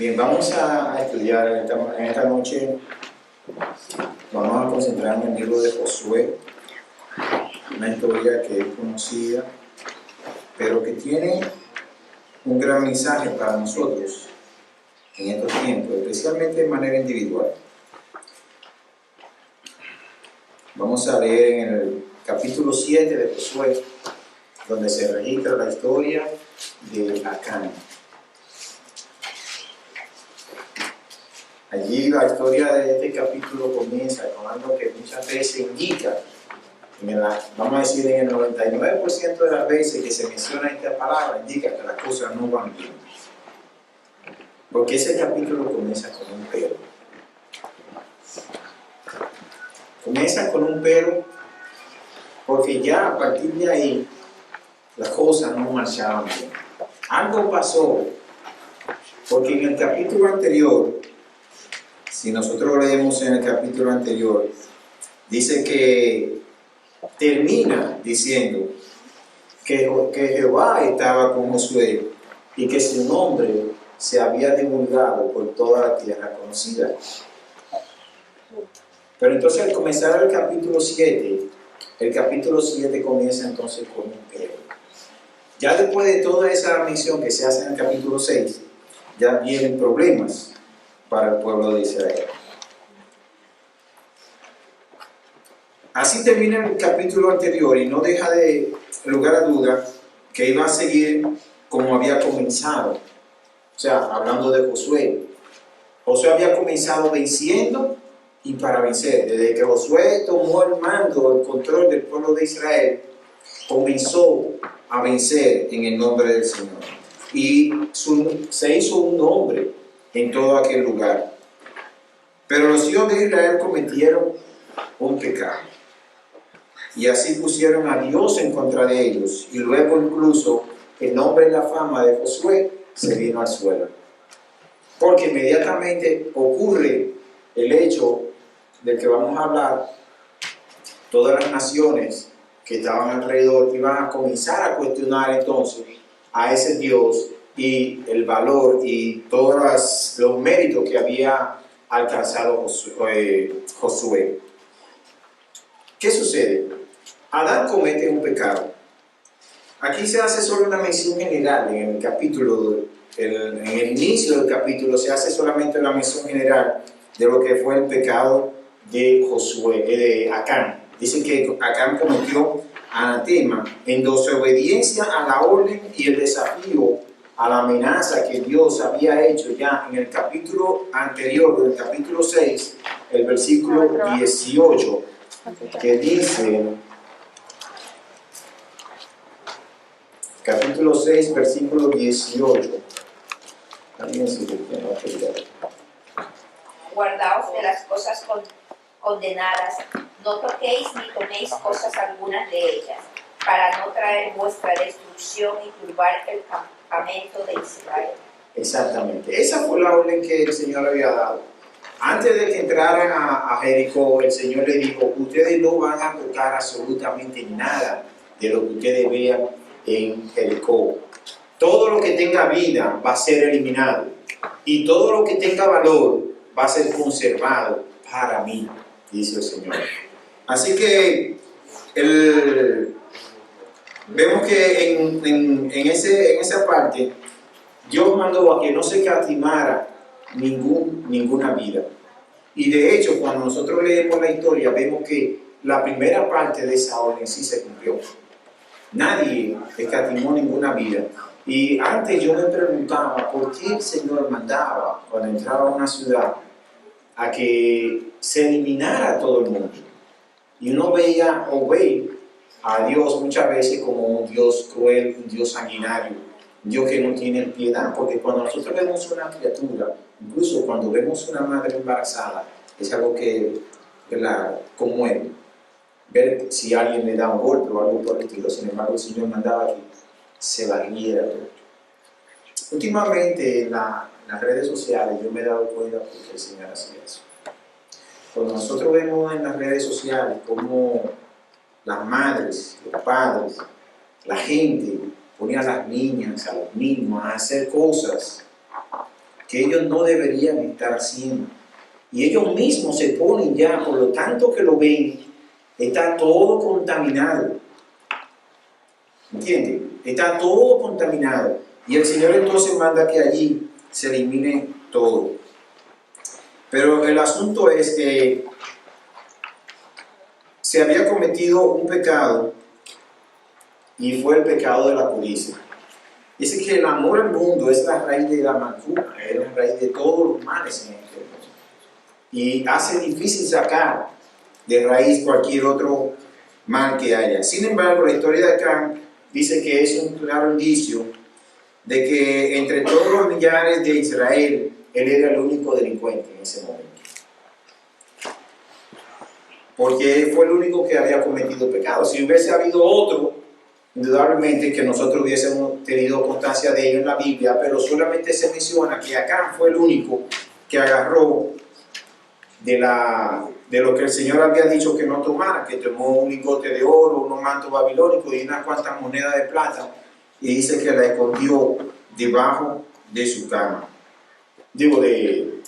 Bien, vamos a estudiar en esta noche, vamos a concentrarnos en el libro de Josué, una historia que es conocida, pero que tiene un gran mensaje para nosotros en estos tiempos, especialmente de manera individual. Vamos a leer en el capítulo 7 de Josué, donde se registra la historia de Acán. Allí la historia de este capítulo comienza con algo que muchas veces indica, vamos a decir en el 99% de las veces que se menciona esta palabra, indica que las cosas no van bien. Porque ese capítulo comienza con un pero. Comienza con un pero porque ya a partir de ahí las cosas no marchaban bien. Algo pasó, porque en el capítulo anterior, si nosotros leemos en el capítulo anterior, dice que termina diciendo que Jehová estaba con Josué y que su nombre se había divulgado por toda la tierra conocida. Pero entonces al comenzar el capítulo 7 comienza entonces con un pero. Ya después de toda esa misión que se hace en el capítulo 6, ya vienen problemas para el pueblo de Israel. Así termina el capítulo anterior y no deja de lugar a duda que iba a seguir como había comenzado. O sea, hablando de Josué. Josué había comenzado venciendo y para vencer. Desde que Josué tomó el mando, el control del pueblo de Israel, comenzó a vencer en el nombre del Señor. Y se hizo un nombre en todo aquel lugar. Pero los hijos de Israel cometieron un pecado. Y así pusieron a Dios en contra de ellos. Y luego incluso el nombre y la fama de Josué se vino al suelo. Porque inmediatamente ocurre el hecho del que vamos a hablar. Todas las naciones que estaban alrededor iban a comenzar a cuestionar entonces a ese Dios y el valor y todos los méritos que había alcanzado Josué. ¿Qué sucede? Adán comete un pecado. Aquí se hace solo una mención general en el capítulo, en el inicio del capítulo se hace solamente una mención general de lo que fue el pecado de Acán. Dice que Acán cometió anatema en desobediencia a la orden y el desafío a la amenaza que Dios había hecho ya en el capítulo anterior, en el capítulo 6, el versículo 18, que dice, capítulo 6, versículo 18. Guardaos de las cosas condenadas, no toquéis ni toméis cosas algunas de ellas, para no traer vuestra destrucción y turbar el campamento de Israel. Exactamente, esa fue la orden que el Señor había dado. Antes de que entraran a Jericó, el Señor le dijo, ustedes no van a tocar absolutamente nada de lo que ustedes vean en Jericó. Todo lo que tenga vida va a ser eliminado y todo lo que tenga valor va a ser conservado para mí, dice el Señor. Así que vemos que en esa parte Dios mandó a que no se catimara ninguna vida. Y de hecho, cuando nosotros leemos la historia, vemos que la primera parte de esa orden sí se cumplió. Nadie escatimó ninguna vida. Y antes yo me preguntaba por qué el Señor mandaba, cuando entraba a una ciudad, a que se eliminara a todo el mundo. Y uno veía o ve a Dios muchas veces como un Dios cruel, un Dios sanguinario, un Dios que no tiene piedad. Porque cuando nosotros vemos una criatura, incluso cuando vemos una madre embarazada, es algo que conmueve. Ver si alguien le da un golpe o algo por el estilo. Sin embargo, el Señor mandaba que se barriera todo. Últimamente en las redes sociales yo me he dado cuenta porque el Señor hacía eso. Cuando nosotros vemos en las redes sociales cómo las madres, los padres, la gente ponía a las niñas, a los niños a hacer cosas que ellos no deberían estar haciendo. Y ellos mismos se ponen ya, por lo tanto que lo ven, está todo contaminado. ¿Entiendes? Está todo contaminado. Y el Señor entonces manda que allí se elimine todo. Pero el asunto es que se había cometido un pecado y fue el pecado de la codicia. Dice que el amor al mundo es la raíz de la amargura, es la raíz de todos los males en este mundo. Y hace difícil sacar de raíz cualquier otro mal que haya. Sin embargo, la historia de Acán dice que es un claro indicio de que entre todos los millares de Israel, él era el único delincuente en ese momento. Porque fue el único que había cometido pecado. Si hubiese habido otro, indudablemente que nosotros hubiésemos tenido constancia de ello en la Biblia, pero solamente se menciona que Acán fue el único que agarró de lo que el Señor había dicho que no tomara, que tomó un lingote de oro, unos mantos babilónicos y unas cuantas monedas de plata, y dice que la escondió debajo de su cama, digo, de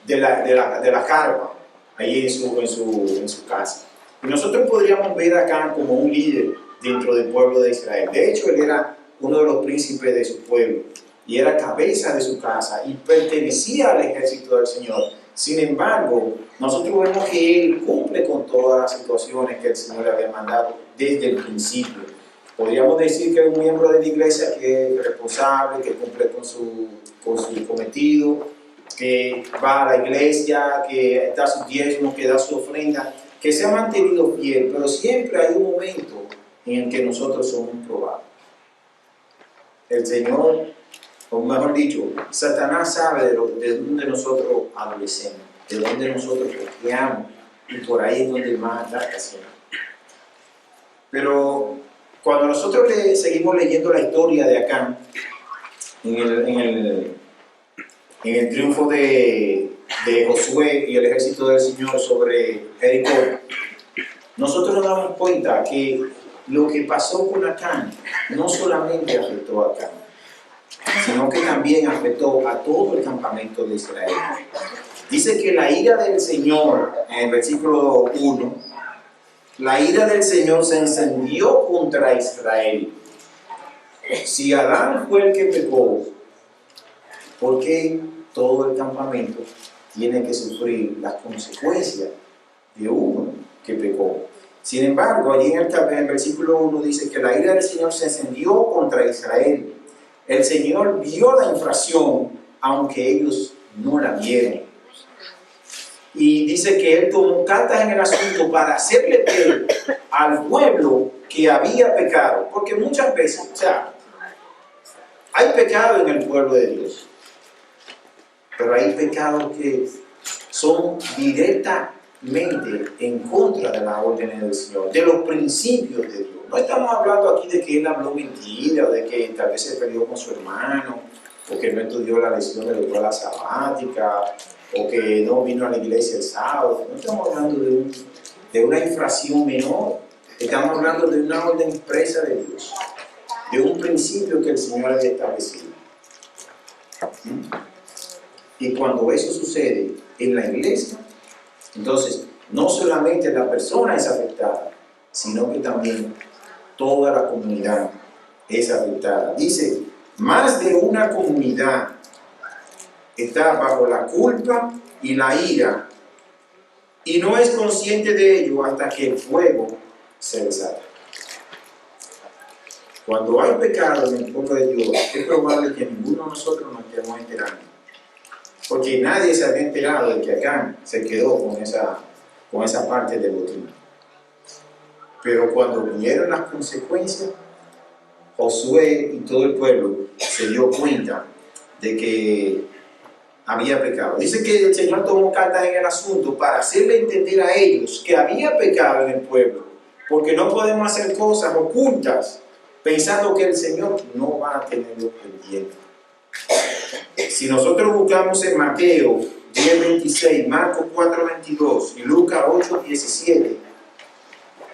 la carpa, ahí en su casa. Y nosotros podríamos ver a Acán como un líder dentro del pueblo de Israel. De hecho, él era uno de los príncipes de su pueblo y era cabeza de su casa y pertenecía al ejército del Señor. Sin embargo, nosotros vemos que él cumple con todas las situaciones que el Señor le había mandado desde el principio. Podríamos decir que es un miembro de la iglesia que es responsable, que cumple con su cometido, que va a la iglesia, que da sus diezmos, que da su ofrenda, que se ha mantenido fiel, pero siempre hay un momento en el que nosotros somos probados. El Señor, o mejor dicho, Satanás sabe de dónde nosotros adolecemos, de dónde nosotros confiamos, y por ahí es donde más ataca siempre. Pero cuando nosotros seguimos leyendo la historia de Acán, en el triunfo de Josué y el ejército del Señor sobre Jericó, nosotros nos damos cuenta que lo que pasó con Acán no solamente afectó a Acán, sino que también afectó a todo el campamento de Israel. Dice que la ira del Señor, en el versículo 1, la ira del Señor se encendió contra Israel. Si Adán fue el que pecó, ¿por qué todo el campamento tiene que sufrir las consecuencias de uno que pecó? Sin embargo, allí en el versículo 1 dice que la ira del Señor se encendió contra Israel. El Señor vio la infracción, aunque ellos no la vieron. Y dice que Él tomó cartas en el asunto para hacerle ver al pueblo que había pecado. Porque muchas veces, o sea, hay pecado en el pueblo de Dios, pero hay pecados que son directamente en contra de las órdenes del Señor, de los principios de Dios. No estamos hablando aquí de que él habló mentira, o de que tal vez se peleó con su hermano, o que no estudió la lección de la escuela sabática, o que no vino a la iglesia el sábado. No estamos hablando de una infracción menor, estamos hablando de una orden expresa de Dios, de un principio que el Señor había establecido. Y cuando eso sucede en la iglesia, entonces no solamente la persona es afectada, sino que también toda la comunidad es afectada. Dice, más de una comunidad está bajo la culpa y la ira y no es consciente de ello hasta que el fuego se desata. Cuando hay pecado en el pueblo de Dios, es probable que ninguno de nosotros nos estemos enterando, porque nadie se había enterado de que Acán se quedó con esa parte del botín. Pero cuando vinieron las consecuencias, Josué y todo el pueblo se dio cuenta de que había pecado. Dice que el Señor tomó cartas en el asunto para hacerle entender a ellos que había pecado en el pueblo, porque no podemos hacer cosas ocultas pensando que el Señor no va a tenerlo pendiente. Si nosotros buscamos en Mateo 10:26, Marcos 4:22 y Lucas 8:17,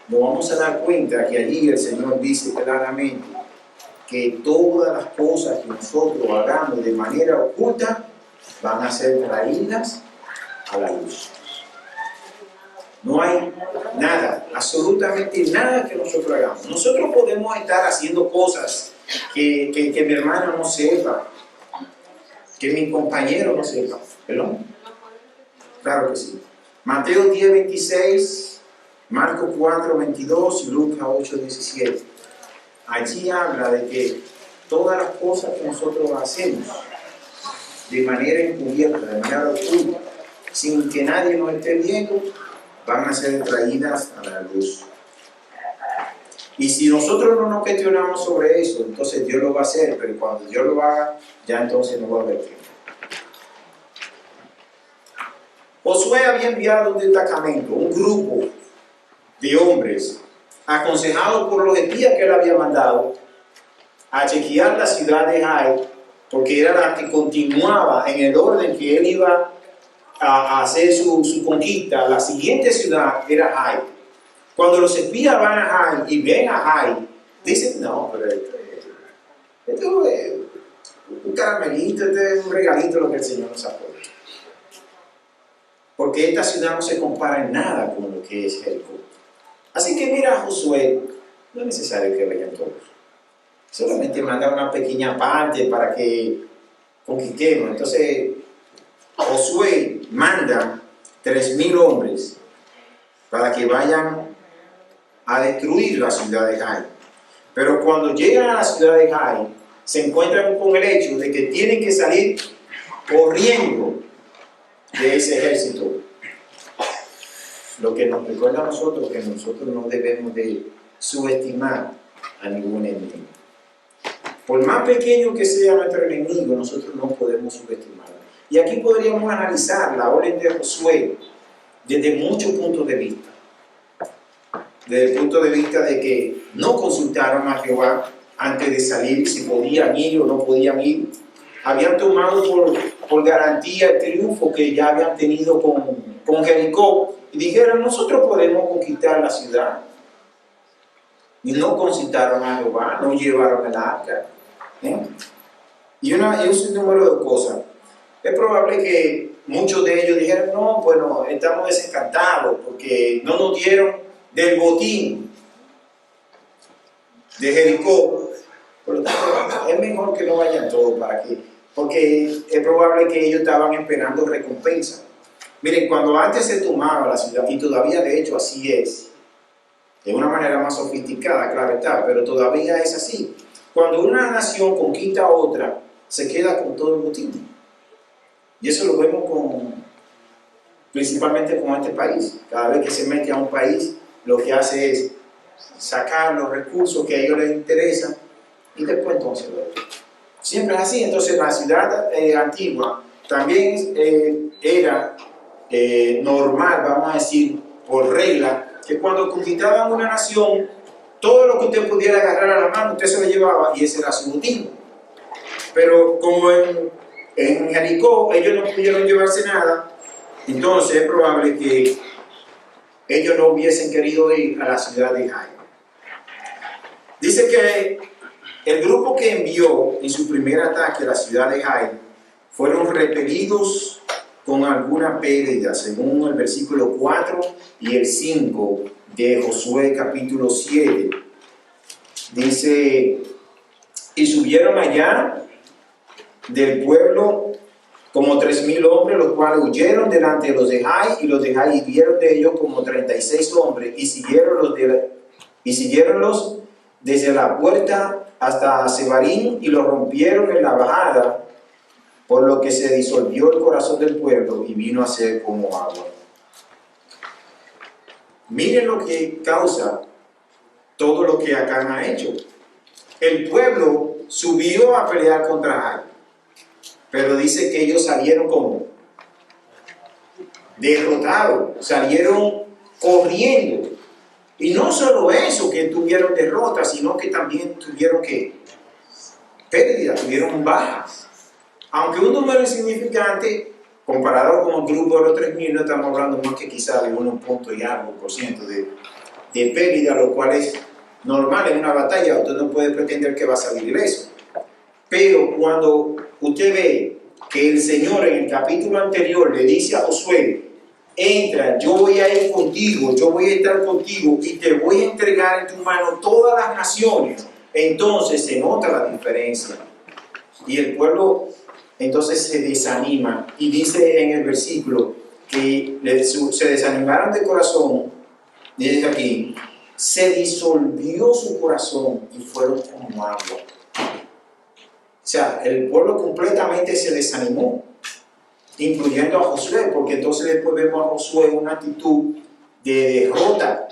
nos vamos a dar cuenta que allí el Señor dice claramente que todas las cosas que nosotros hagamos de manera oculta, van a ser traídas a la luz. No hay nada, absolutamente nada que nosotros hagamos. Nosotros podemos estar haciendo cosas que mi hermano no sepa, que mi compañero no sepa. ¿Perdón? Claro que sí. Mateo 10, 26, Marcos 4, 22, Lucas 8, 17. Allí habla de que todas las cosas que nosotros hacemos de manera encubierta, de manera oculta, sin que nadie nos esté viendo, van a ser traídas a la luz. Y si nosotros no nos cuestionamos sobre eso, entonces Dios lo va a hacer, pero cuando Dios lo haga, ya entonces no va a haber tiempo. Josué había enviado un destacamento, un grupo de hombres, aconsejados por los espías que él había mandado, a chequear la ciudad de Jai, porque era la que continuaba en el orden que él iba a hacer su conquista. La siguiente ciudad era Jai. Cuando los espías van a Jai y ven a Jai, dicen, no, pero esto es un caramelito, este es un regalito lo que el Señor nos apoya. Porque esta ciudad no se compara en nada con lo que es Jericó. Así que mira, Josué, no es necesario que vayan todos. Solamente manda una pequeña parte para que conquistemos. Entonces, Josué manda 3,000 hombres para que vayan a destruir la ciudad de Jai. Pero cuando llegan a la ciudad de Jai, se encuentran con el hecho de que tienen que salir corriendo de ese ejército. Lo que nos recuerda a nosotros que nosotros no debemos de subestimar a ningún enemigo. Por más pequeño que sea nuestro enemigo, nosotros no podemos subestimarlo. Y aquí podríamos analizar la orden de Josué desde muchos puntos de vista. Desde el punto de vista de que no consultaron a Jehová antes de salir, si podían ir o no podían ir. Habían tomado por garantía el triunfo que ya habían tenido con Jericó y dijeron, nosotros podemos conquistar la ciudad. Y no consultaron a Jehová, no llevaron el arca. Y un sinnúmero de cosas. Es probable que muchos de ellos dijeron, no, bueno, estamos desencantados porque no nos dieron del botín de Jericó. Por lo tanto, es mejor que no vayan todos porque es probable que ellos estaban esperando recompensa. Miren, cuando antes se tomaba la ciudad, y todavía de hecho así es, de una manera más sofisticada, claro está, pero todavía es así. Cuando una nación conquista a otra, se queda con todo el botín. Y eso lo vemos principalmente con este país. Cada vez que se mete a un país, lo que hace es sacar los recursos que a ellos les interesan y después entonces lo otro. Siempre es así. Entonces la ciudad antigua también era normal, vamos a decir, por regla, que cuando conquistaban una nación, todo lo que usted pudiera agarrar a la mano, usted se lo llevaba y ese era su botín. Pero como en Jericó ellos no pudieron llevarse nada, entonces es probable que ellos no hubiesen querido ir a la ciudad de Jai. Dice que el grupo que envió en su primer ataque a la ciudad de Jai fueron repelidos con alguna pérdida, según el versículo 4 y el 5 de Josué capítulo 7. Dice, y subieron allá del pueblo como 3,000 hombres, los cuales huyeron delante de los de Jai, y los de Jai hirieron de ellos como 36 hombres, y siguieronlos desde la puerta hasta Sebarín, y los rompieron en la bajada, por lo que se disolvió el corazón del pueblo y vino a ser como agua. Miren lo que causa todo lo que Acán ha hecho. El pueblo subió a pelear contra Jai, pero dice que ellos salieron como derrotados, salieron corriendo. Y no solo eso, que tuvieron derrota, sino que también tuvieron pérdida, tuvieron bajas. Aunque un número insignificante, comparado con el grupo de los 3,000, no estamos hablando más que quizá de 1 y algo por ciento de pérdida, lo cual es normal en una batalla. Usted no puede pretender que va a salir ileso. Pero cuando usted ve que el Señor en el capítulo anterior le dice a Josué: entra, yo voy a ir contigo, yo voy a estar contigo y te voy a entregar en tu mano todas las naciones, entonces se nota la diferencia. Y el pueblo entonces se desanima y dice en el versículo que se desanimaron de corazón, dice aquí, se disolvió su corazón y fueron como agua. O sea, el pueblo completamente se desanimó, incluyendo a Josué, porque entonces después vemos a Josué en una actitud de derrota,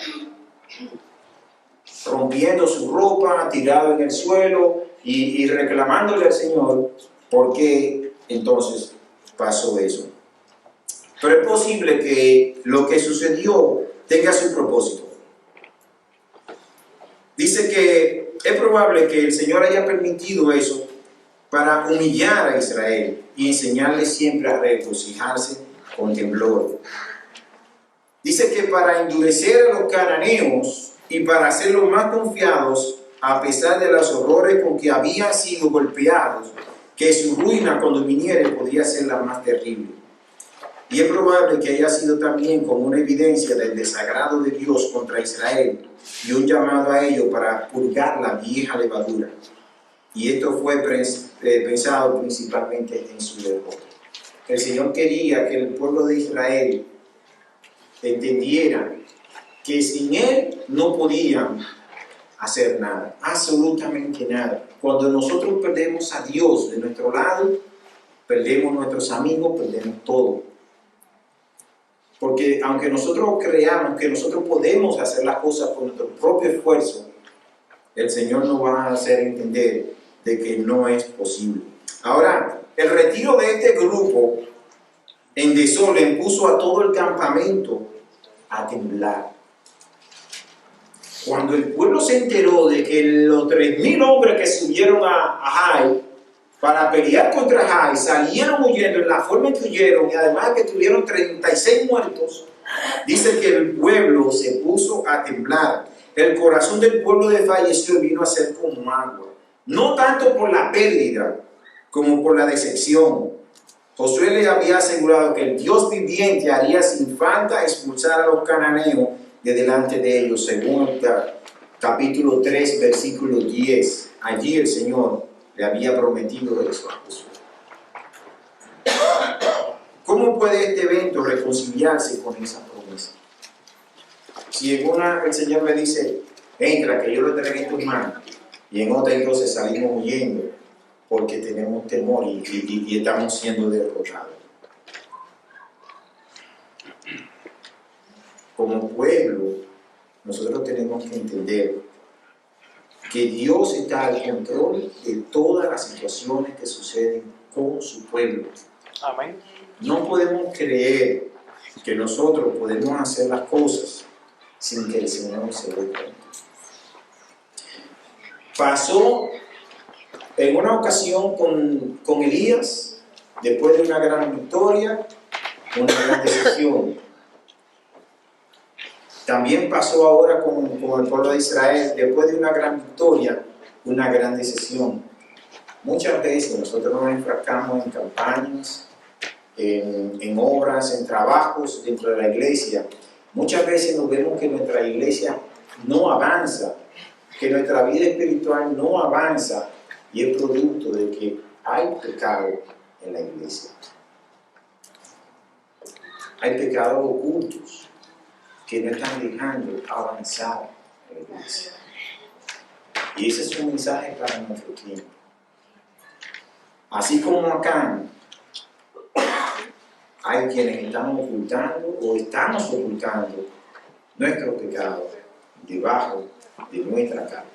rompiendo su ropa, tirado en el suelo y reclamándole al Señor por qué entonces pasó eso. Pero es posible que lo que sucedió tenga su propósito. Dice que es probable que el Señor haya permitido eso para humillar a Israel y enseñarle siempre a regocijarse con temblor. Dice que para endurecer a los cananeos y para hacerlos más confiados, a pesar de los horrores con que habían sido golpeados, que su ruina cuando viniere podría ser la más terrible. Y es probable que haya sido también como una evidencia del desagrado de Dios contra Israel y un llamado a ello para purgar la vieja levadura. Y esto fue pensado principalmente en su derrota. El Señor quería que el pueblo de Israel entendiera que sin Él no podían hacer nada, absolutamente nada. Cuando nosotros perdemos a Dios de nuestro lado, perdemos nuestros amigos, perdemos todo. Porque aunque nosotros creamos que nosotros podemos hacer las cosas con nuestro propio esfuerzo, el Señor nos va a hacer entender de que no es posible. Ahora, el retiro de este grupo en desorden puso a todo el campamento a temblar. Cuando el pueblo se enteró de que los 3,000 hombres que subieron a Jai para pelear contra Jai salieron huyendo en la forma en que huyeron y además que tuvieron 36 muertos, dice que el pueblo se puso a temblar. El corazón del pueblo desfalleció y vino a ser como agua. No tanto por la pérdida como por la decepción. Josué le había asegurado que el Dios viviente haría sin falta expulsar a los cananeos de delante de ellos, según el capítulo 3, versículo 10. Allí el Señor le había prometido eso a Josué. ¿Cómo puede este evento reconciliarse con esa promesa? Si en una el Señor me dice, entra, que yo lo traigo en tus manos, y en otra entonces salimos huyendo porque tenemos temor y estamos siendo derrotados. Como pueblo, nosotros tenemos que entender que Dios está al control de todas las situaciones que suceden con su pueblo. Amén. No podemos creer que nosotros podemos hacer las cosas sin que el Señor se dé cuenta. Pasó en una ocasión con Elías, después de una gran victoria, una gran decisión. También pasó ahora con el pueblo de Israel, después de una gran victoria, una gran decisión. Muchas veces nosotros nos enfrascamos en campañas, en obras, en trabajos dentro de la iglesia. Muchas veces nos vemos que nuestra iglesia no avanza, que nuestra vida espiritual no avanza, y es producto de que hay pecado en la iglesia. Hay pecados ocultos que no están dejando avanzar en la iglesia. Y ese es un mensaje para nuestro tiempo. Así como acá hay quienes están ocultando o estamos ocultando nuestro pecado debajo de nuestra carne.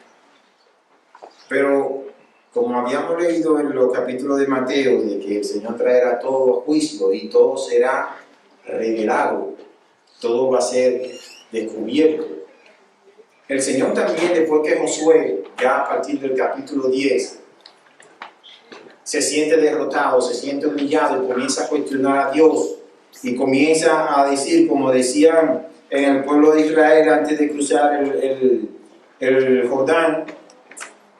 Pero como habíamos leído en los capítulos de Mateo, de que el Señor traerá todo a juicio y todo será revelado, todo va a ser descubierto. El Señor también, después que Josué, ya a partir del capítulo 10, se siente derrotado, se siente humillado y comienza a cuestionar a Dios y comienza a decir, como decían en el pueblo de Israel antes de cruzar el Jordán,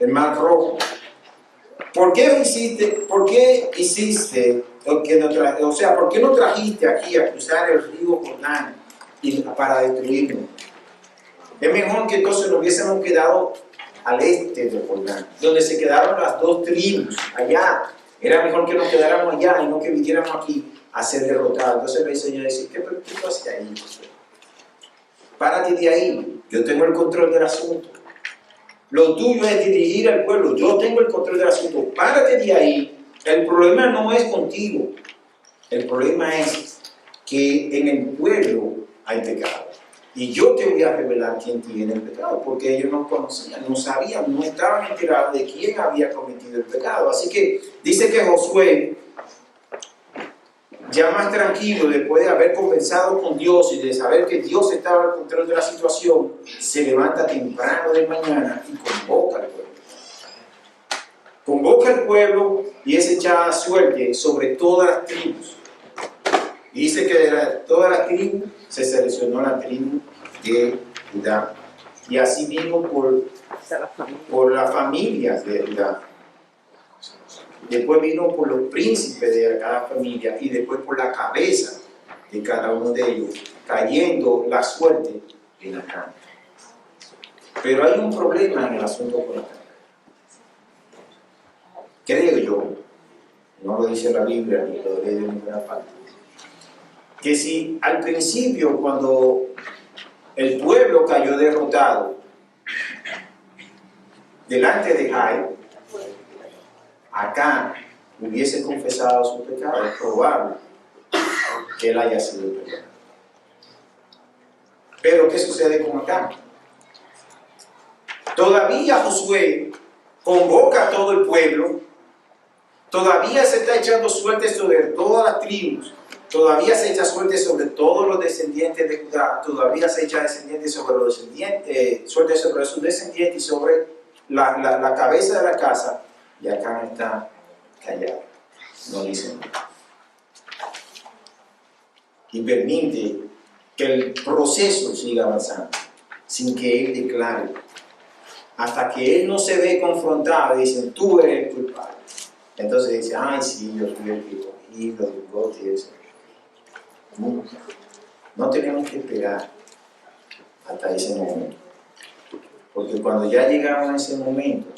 el Mar Rojo: ¿Por qué hiciste O sea, ¿por qué no trajiste aquí a cruzar el río Jordán para destruirnos? Es mejor que entonces nos hubiésemos quedado al este de Jordán, donde se quedaron las dos tribus, allá. Era mejor que nos quedáramos allá y no que viniéramos aquí a ser derrotados. Entonces el Señor dice, ¿qué tú haces ahí? Párate de ahí, yo tengo el control del asunto. Lo tuyo es dirigir al pueblo, yo tengo el control del asunto. Párate de ahí. El problema no es contigo, el problema es que en el pueblo hay pecado. Y yo te voy a revelar quién tiene el pecado, porque ellos no conocían, no sabían, no estaban enterados de quién había cometido el pecado. Así que dice que Josué, ya más tranquilo, después de haber conversado con Dios y de saber que Dios estaba al control de la situación, se levanta temprano de mañana y convoca al pueblo. Convoca al pueblo y es echada suerte sobre todas las tribus. Y dice que de todas las tribus se seleccionó la tribu de Judá. Y así mismo por las familias de Judá. Después vino por los príncipes de cada familia y después por la cabeza de cada uno de ellos, cayendo la suerte en Acán. Pero hay un problema en el asunto con Acán. Creo yo, no lo dice la Biblia ni lo leí de ninguna parte, que si al principio cuando el pueblo cayó derrotado delante de Jai, Acán hubiese confesado su pecado, es probable que él haya sido pecador. Pero ¿qué sucede con Acán? Todavía Josué convoca a todo el pueblo, todavía se está echando suerte sobre todas las tribus, todavía se echa suerte sobre todos los descendientes de Judá, todavía se echa suerte sobre sus descendientes y sobre la cabeza de la casa, y Acán está callado, no dice nada. Y permite que el proceso siga avanzando, sin que él declare, hasta que él no se ve confrontado y dice, tú eres el culpable. Entonces dice, ay, sí, yo fui el que cogí los lingotes y eso. No tenemos que esperar hasta ese momento. Porque cuando ya llegamos a ese momento,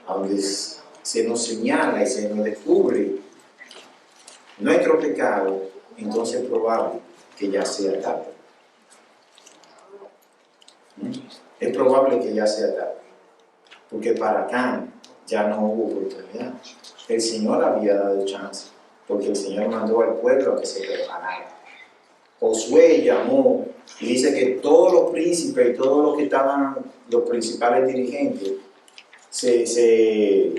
a donde se nos señala y se nos descubre nuestro pecado, entonces es probable que ya sea tarde. Es probable que ya sea tarde. Porque para Acán ya no hubo oportunidad. El Señor había dado chance, porque el Señor mandó al pueblo a que se preparara. Josué llamó y dice que todos los príncipes y todos los que estaban, los principales dirigentes, se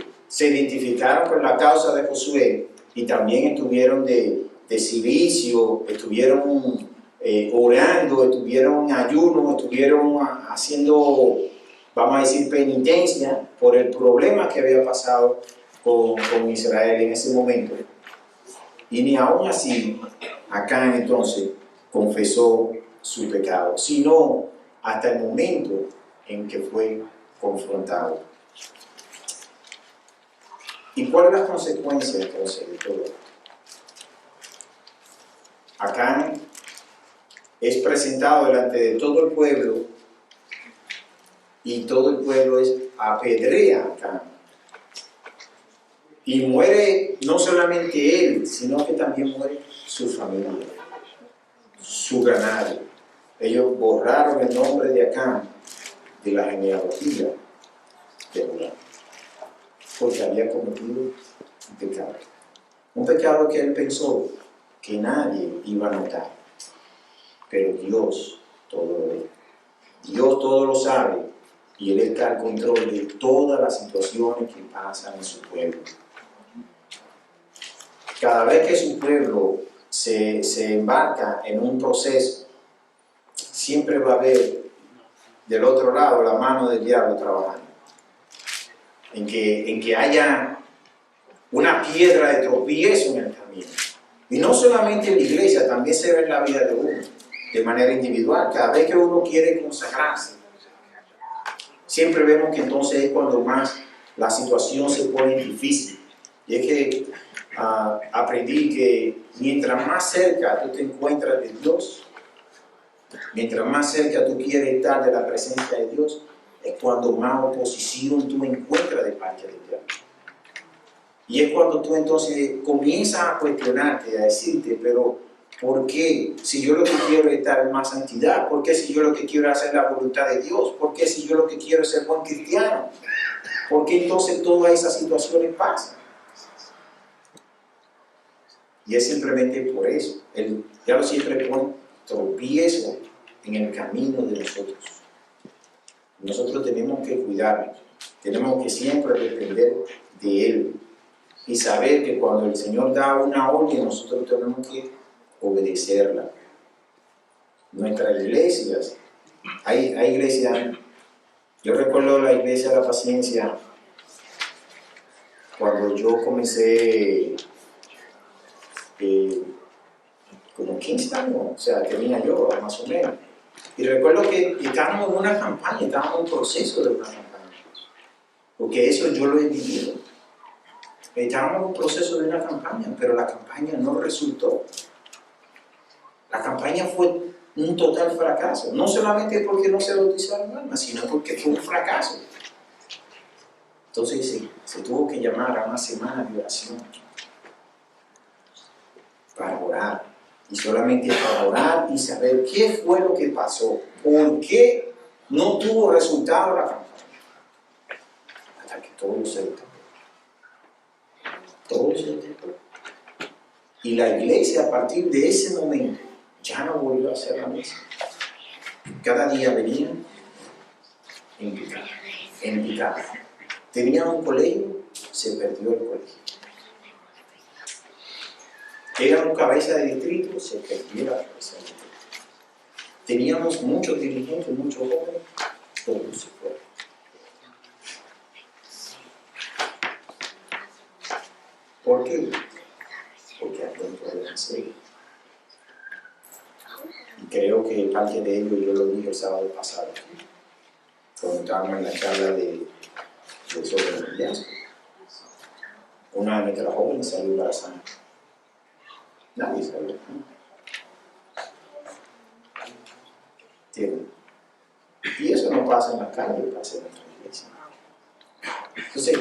identificaron con la causa de Josué y también estuvieron de servicio, estuvieron orando, estuvieron en ayuno, estuvieron haciendo, vamos a decir, penitencia por el problema que había pasado con Israel en ese momento. Y ni aún así, Acán entonces confesó su pecado, sino hasta el momento en que fue confrontado. ¿Y cuáles las consecuencias entonces de todo esto? Acán es presentado delante de todo el pueblo y todo el pueblo apedrea a Acán. Y muere no solamente él, sino que también muere su familia, su ganado. Ellos borraron el nombre de Acán de la genealogía de Judá, porque había cometido un pecado. Un pecado que él pensó que nadie iba a notar, pero Dios todo lo ve. Dios todo lo sabe y Él está al control de todas las situaciones que pasan en su pueblo. Cada vez que su pueblo se embarca en un proceso, siempre va a haber del otro lado la mano del diablo trabajando. En que haya una piedra de tropiezo en el camino. Y no solamente en la iglesia, también se ve en la vida de uno, de manera individual. Cada vez que uno quiere consagrarse, siempre vemos que entonces es cuando más la situación se pone difícil. Y es que aprendí que mientras más cerca tú te encuentras de Dios, mientras más cerca tú quieres estar de la presencia de Dios, es cuando más oposición tú encuentras de parte de Dios. Y es cuando tú entonces comienzas a cuestionarte, a decirte, pero ¿por qué? Si yo lo que quiero es estar en más santidad, ¿por qué si yo lo que quiero es hacer la voluntad de Dios? ¿Por qué si yo lo que quiero es ser buen cristiano? ¿Por qué entonces todas esas situaciones pasan? Y es simplemente por eso. El diablo siempre pone tropiezo en el camino de nosotros. Nosotros tenemos que cuidarnos, tenemos que siempre depender de Él y saber que cuando el Señor da una orden, nosotros tenemos que obedecerla. Nuestras iglesias, hay iglesias, yo recuerdo la iglesia de la Paciencia, cuando yo comencé como 15 años, o sea, tenía yo más o menos. Y recuerdo que estábamos en una campaña, estábamos en un proceso de una campaña, porque eso yo lo he vivido. Estábamos en un proceso de una campaña, pero la campaña no resultó. La campaña fue un total fracaso, no solamente porque no se bautizaron almas, sino porque fue un fracaso. Entonces sí, se tuvo que llamar a una semana de oración para orar, y solamente para orar y saber qué fue lo que pasó, por qué no tuvo resultado la campaña, hasta que todo se detuvo. Todo se detuvo. Y la iglesia a partir de ese momento ya no volvió a ser la misma. Cada día venían en picada, en picada. Tenían un colegio, se perdió el colegio. Era un cabeza de distrito, se perdió la cabeza de distrito. Teníamos muchos dirigentes, muchos jóvenes, todos se fueron. ¿Por qué? Porque hay un problema serio. Y creo que parte de ello yo lo dije el sábado pasado, cuando estábamos en la charla de sobre el noviazgo. Una de nuestras jóvenes salió embarazada. Nadie sabía. Y eso no pasa en la calle, pasa en nuestra iglesia. Entonces,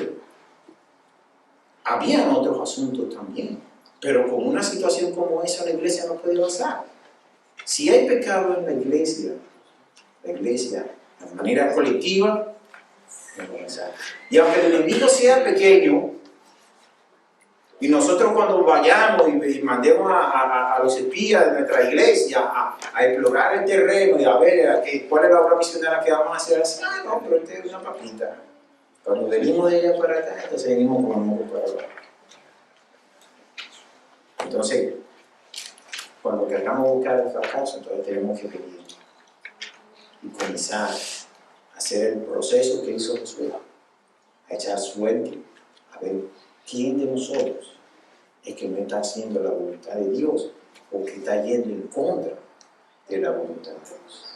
había otros asuntos también, pero con una situación como esa la iglesia no puede avanzar. Si hay pecado en la iglesia, de manera colectiva, no puede avanzar. Y aunque el enemigo sea pequeño, y nosotros cuando vayamos y mandemos a los espías de nuestra iglesia a explorar el terreno y a ver cuál es la obra misionera que vamos a hacer, así, no, pero esta es una papita. Cuando venimos de ella para acá, entonces venimos con amor para abajo. Entonces, cuando queramos buscar el fracaso, entonces tenemos que venir y comenzar a hacer el proceso que hizo Josué, a echar suerte, a ver quién de nosotros es que no está haciendo la voluntad de Dios o que está yendo en contra de la voluntad de Dios.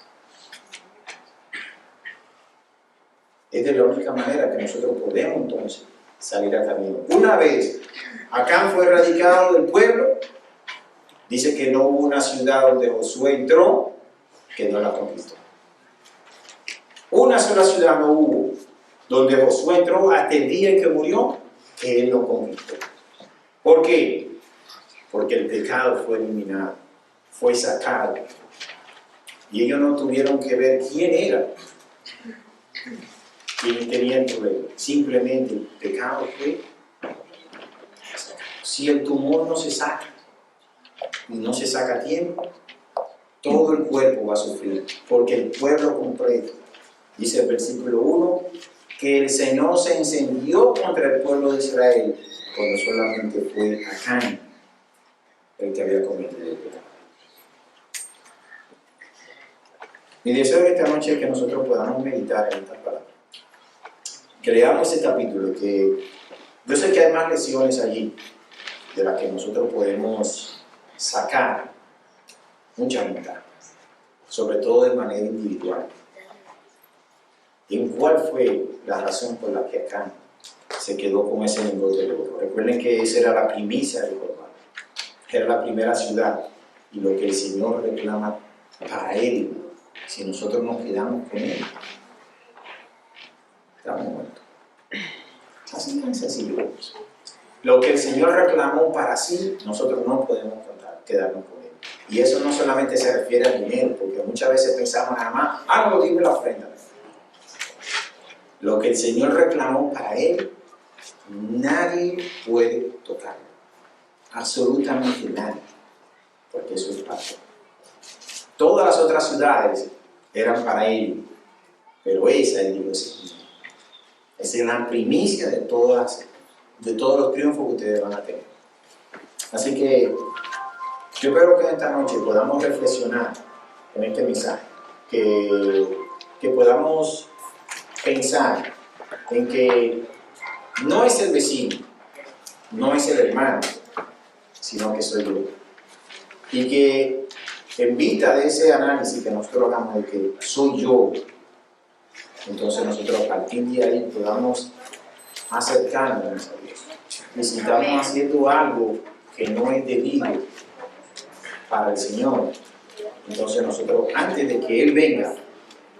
Es de la única manera que nosotros podemos entonces salir a camino. Una vez Acán fue erradicado del pueblo, dice que no hubo una ciudad donde Josué entró que no la conquistó. Una sola ciudad no hubo donde Josué entró hasta el día en que murió, que él no conquistó. ¿Por qué? Porque el pecado fue eliminado, fue sacado. Y ellos no tuvieron que ver quién era quien tenía el problema. Simplemente el pecado fue sacado. Si el tumor no se saca, y no se saca a tiempo, todo el cuerpo va a sufrir, porque el pueblo completo, dice el versículo 1, que el Señor se encendió contra el pueblo de Israel cuando solamente fue Acán el que había cometido el pecado. Mi deseo de esta noche es que nosotros podamos meditar en estas palabras. Que leamos este capítulo, que yo sé que hay más lecciones allí de las que nosotros podemos sacar muchas ventajas, sobre todo de manera individual. ¿Y en cuál fue la razón por la que Acán se quedó con ese lingote de oro. Recuerden que esa era la primicia del Jordán, era la primera ciudad, y lo que el Señor reclama para Él, si nosotros nos quedamos con Él, estamos muertos. Así tan sencillo. Lo que el Señor reclamó para sí, nosotros no podemos quedarnos con Él. Y eso no solamente se refiere al dinero, porque muchas veces pensamos nada más, no lo digo en la ofrenda. Lo que el Señor reclamó para Él, nadie puede tocarlo. Absolutamente nadie. Porque eso es paso. Todas las otras ciudades eran para Él, pero esa, Él dijo, esa es la primicia de todos los triunfos que ustedes van a tener. Así que yo espero que esta noche podamos reflexionar en este mensaje, que podamos pensar en que no es el vecino, no es el hermano, sino que soy yo. Y que en vista de ese análisis que nosotros hagamos de que soy yo, entonces nosotros a partir de ahí podamos acercarnos a Dios. Y si estamos haciendo algo que no es debido para el Señor, entonces nosotros, antes de que Él venga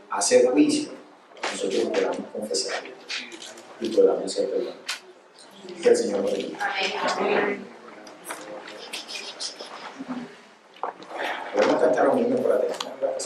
a hacer juicio, nosotros podamos confesar y podamos ser perdonados. Que el Señor nos bendiga. Podemos cantar un himno para terminar.